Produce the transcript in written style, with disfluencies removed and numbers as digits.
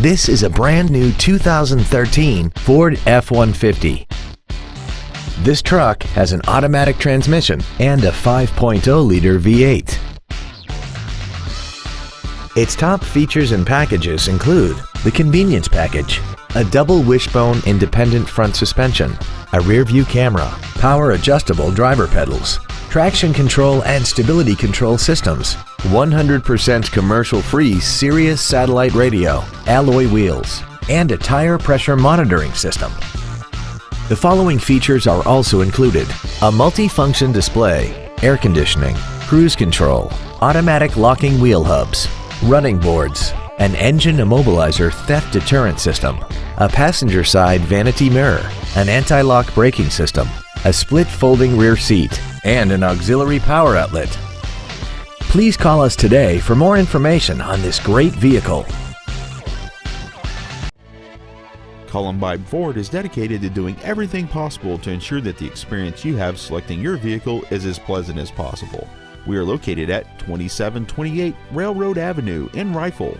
This is a brand new 2013 Ford F-150. This truck has an automatic transmission and a 5.0-liter V8. Its top features and packages include the convenience package, a double wishbone independent front suspension, a rear-view camera, power-adjustable driver pedals, traction control and stability control systems, 100% commercial-free Sirius satellite radio, alloy wheels, and a tire pressure monitoring system. The following features are also included: a multi-function display, air conditioning, cruise control, automatic locking wheel hubs, running boards, an engine immobilizer theft deterrent system, a passenger side vanity mirror, an anti-lock braking system, a split folding rear seat, and an auxiliary power outlet. Please call us today for more information on this great vehicle. Columbine Ford is dedicated to doing everything possible to ensure that the experience you have selecting your vehicle is as pleasant as possible. We are located at 2728 Railroad Avenue in Rifle.